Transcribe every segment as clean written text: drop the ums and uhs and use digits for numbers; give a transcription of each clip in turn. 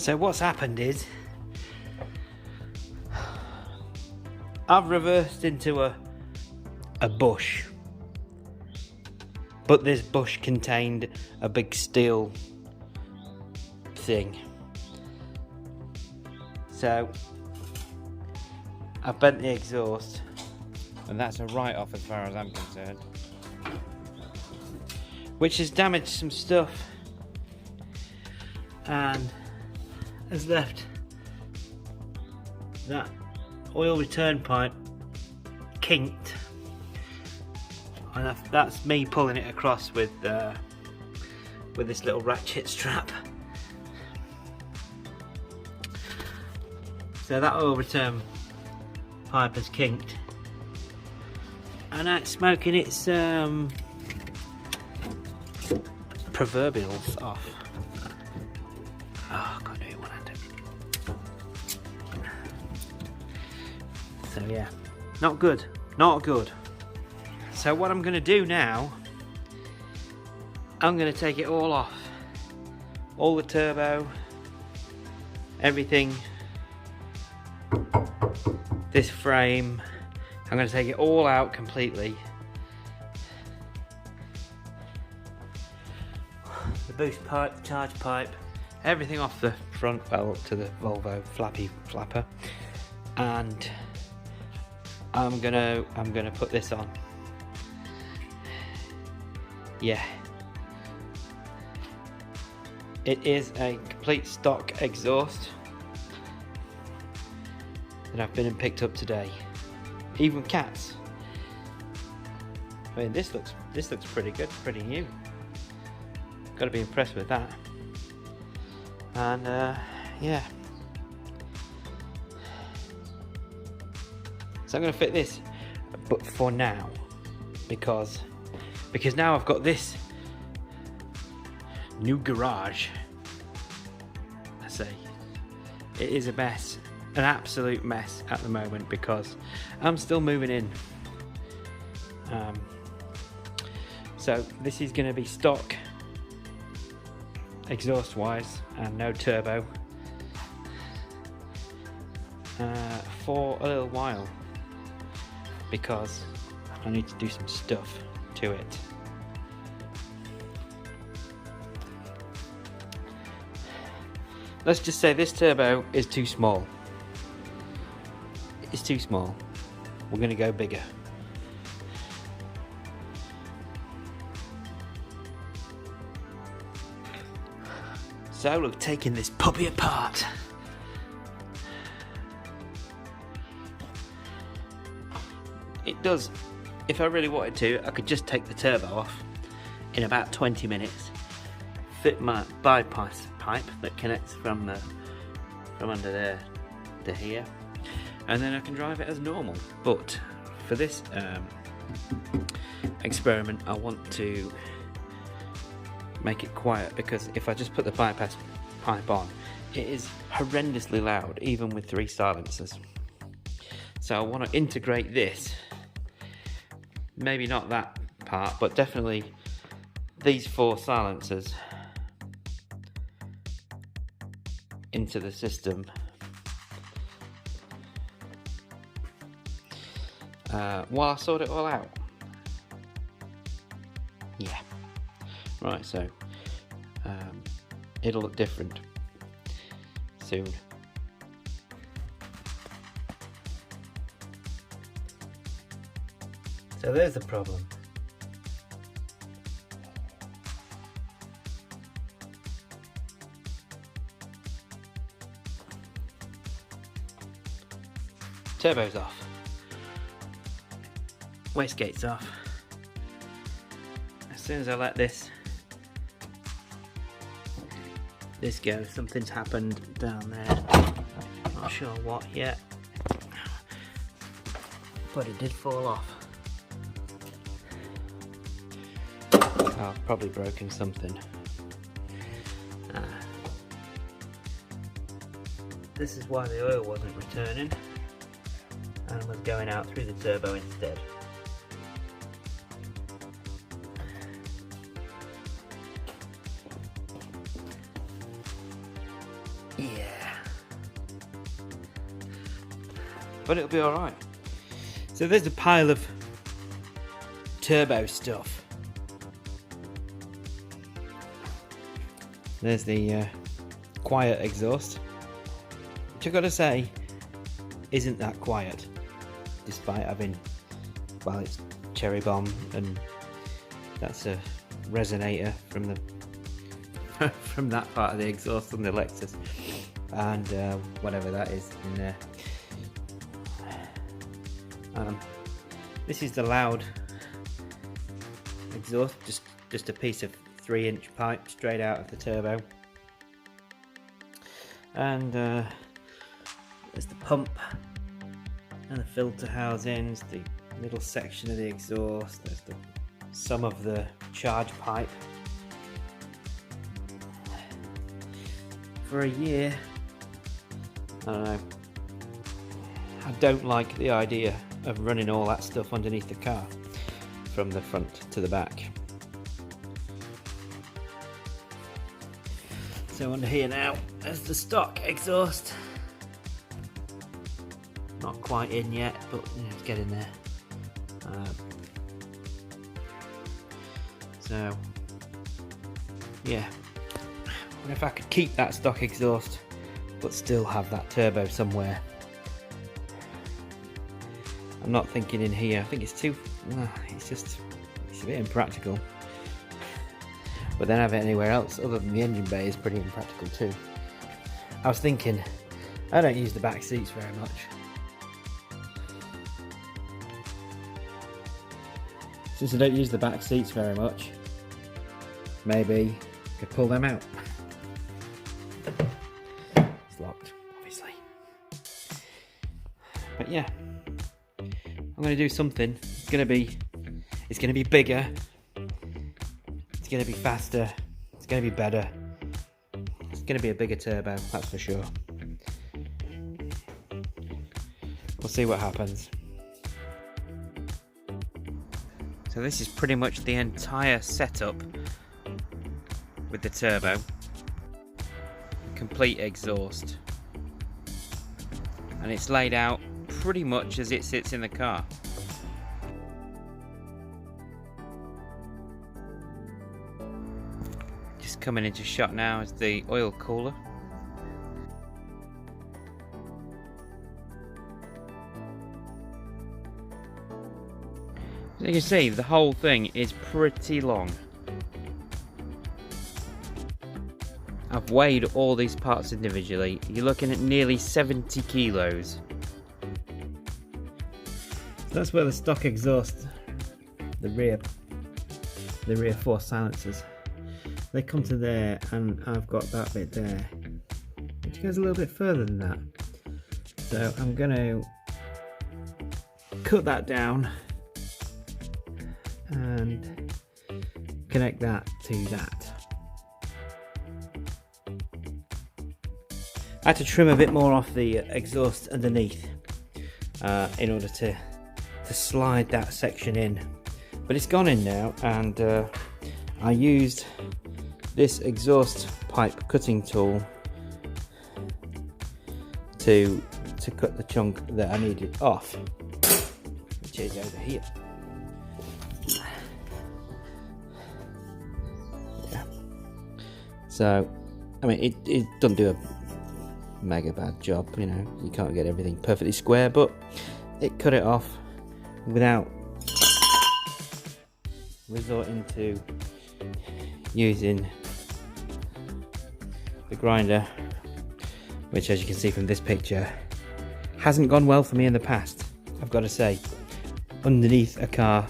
So what's happened is I've reversed into a bush, but this bush contained a big steel thing. So I've bent the exhaust, and that's a write-off as far as I'm concerned, which has damaged some stuff and has left that oil return pipe kinked, and that's me pulling it across with this little ratchet strap. So that oil return pipe has kinked, and that's smoking its proverbials off. Oh, I can't do it one-handed. So yeah, not good, not good. So what I'm going to do now, I'm going to take it all off, all the turbo, everything, this frame. I'm going to take it all out completely. The boost pipe, the charge pipe, everything off the front, well, up to the Volvo flappy flapper, and I'm gonna put this on. Yeah, it is a complete stock exhaust that I've been and picked up today. Even cats. I mean, this looks pretty good, pretty new. Got to be impressed with that. And yeah. So I'm going to fit this, but for now, because now I've got this new garage. I say it is a mess, an absolute mess at the moment, because I'm still moving in. So this is going to be stock exhaust wise and no turbo for a little while, because I need to do some stuff to it. Let's just say this turbo is too small. It's too small. We're going to go bigger. So look, taking this puppy apart. It does, if I really wanted to, I could just take the turbo off in about 20 minutes, fit my bypass pipe that connects from under there to here, and then I can drive it as normal. But for this experiment, I want to make it quiet, because if I just put the bypass pipe on, it is horrendously loud, even with 3 silencers. So I want to integrate this, maybe not that part, but definitely these 4 silencers into the system while I sort it all out. Yeah. Right, so it'll look different soon. So there's the problem. Turbo's off. Wastegate's off. As soon as I let this go, something's happened down there. Not sure what yet, but it did fall off. I've probably broken something. This is why the oil wasn't returning and was going out through the turbo instead. Yeah. but it'll be alright. So there's a pile of turbo stuff. There's the quiet exhaust, which I've got to say isn't that quiet, despite having, well, it's cherry bomb, and that's a resonator from the from that part of the exhaust on the Lexus, and whatever that is in there. This is the loud exhaust, just a piece of 3-inch pipe straight out of the turbo, and there's the pump and the filter housings, the middle section of the exhaust, there's some of the charge pipe. For a year, I don't know, I don't like the idea of running all that stuff underneath the car from the front to the back. So under here now, there's the stock exhaust. Not quite in yet, but you know, it's getting there. So yeah, what if I could keep that stock exhaust but still have that turbo somewhere? I'm not thinking in here. I think it's too, it's a bit impractical. But then have it anywhere else other than the engine bay is pretty impractical too. I was thinking, I don't use the back seats very much. Since I don't use the back seats very much, maybe I could pull them out. It's locked, obviously. But yeah, I'm going to do something. It's going to be bigger. It's going to be faster. It's going to be better. It's going to be a bigger turbo, that's for sure. We'll see what happens. So this is pretty much the entire setup with the turbo. Complete exhaust. And it's laid out pretty much as it sits in the car. Just coming into shot now is the oil cooler. As you can see, the whole thing is pretty long. I've weighed all these parts individually. You're looking at nearly 70 kilos. That's where the stock exhaust, the rear 4 silencers, they come to there, and I've got that bit there, which goes a little bit further than that. So I'm going to cut that down and connect that to that. I had to trim a bit more off the exhaust underneath in order to slide that section in, but it's gone in now, and I used this exhaust pipe cutting tool to cut the chunk that I needed off, which is over here. Yeah. So I mean, it doesn't do a mega bad job, you know, you can't get everything perfectly square, but it cut it off without resorting to using the grinder, which, as you can see from this picture, hasn't gone well for me in the past, I've got to say. Underneath a car,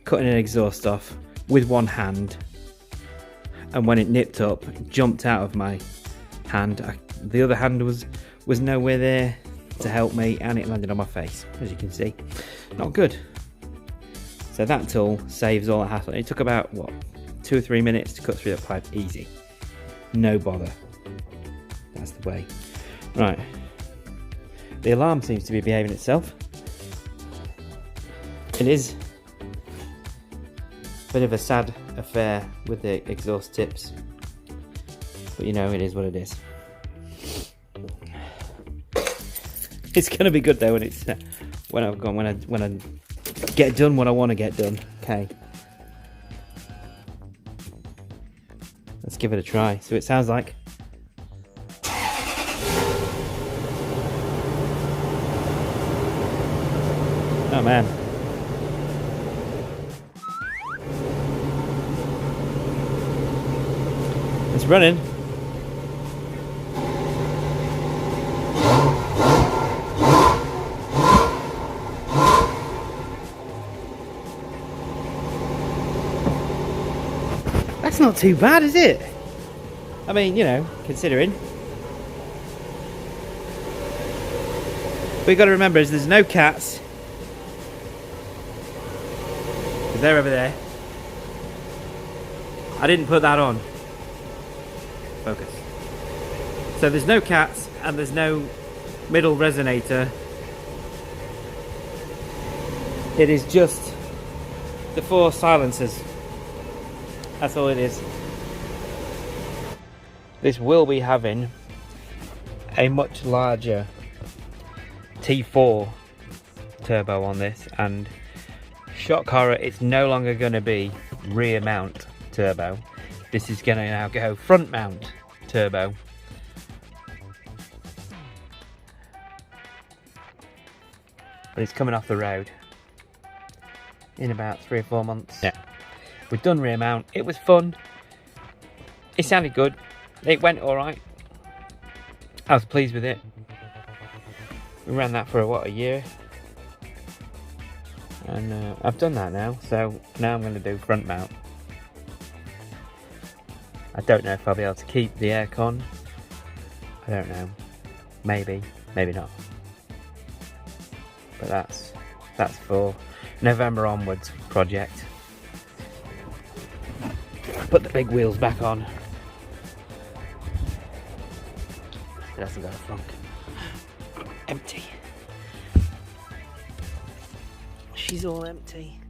cutting an exhaust off with one hand, and when it nipped up, it jumped out of my hand. The other hand was nowhere there to help me, and it landed on my face, as you can see. Not good. So that tool saves all the hassle. It took about, what, 2 or 3 minutes to cut through the pipe, easy. No bother. That's the way. Right. The alarm seems to be behaving itself. It is a bit of a sad affair with the exhaust tips, but you know, it is what it is. It's gonna be good though when it's when I get done what I want to get done. Okay. Let's give it a try. So it sounds like. Oh man. It's running. That's not too bad, is it? I mean, you know, considering. What you got to remember is there's no cats. Because they're over there. I didn't put that on. Focus. So there's no cats and there's no middle resonator. It is just the 4 silencers. That's all it is. This will be having a much larger T4 turbo on this, and shock horror, it's no longer going to be rear mount turbo. This is going to now go front mount turbo. But it's coming off the road in about 3 or 4 months. Yeah. We've done rear mount. It was fun. It sounded good. It went alright. I was pleased with it. We ran that for what, a year? And I've done that now, so now I'm going to do front mount. I don't know if I'll be able to keep the aircon. I don't know. Maybe, maybe not. But that's for November onwards project. Put the big wheels back on. It hasn't got a frunk. Empty. She's all empty.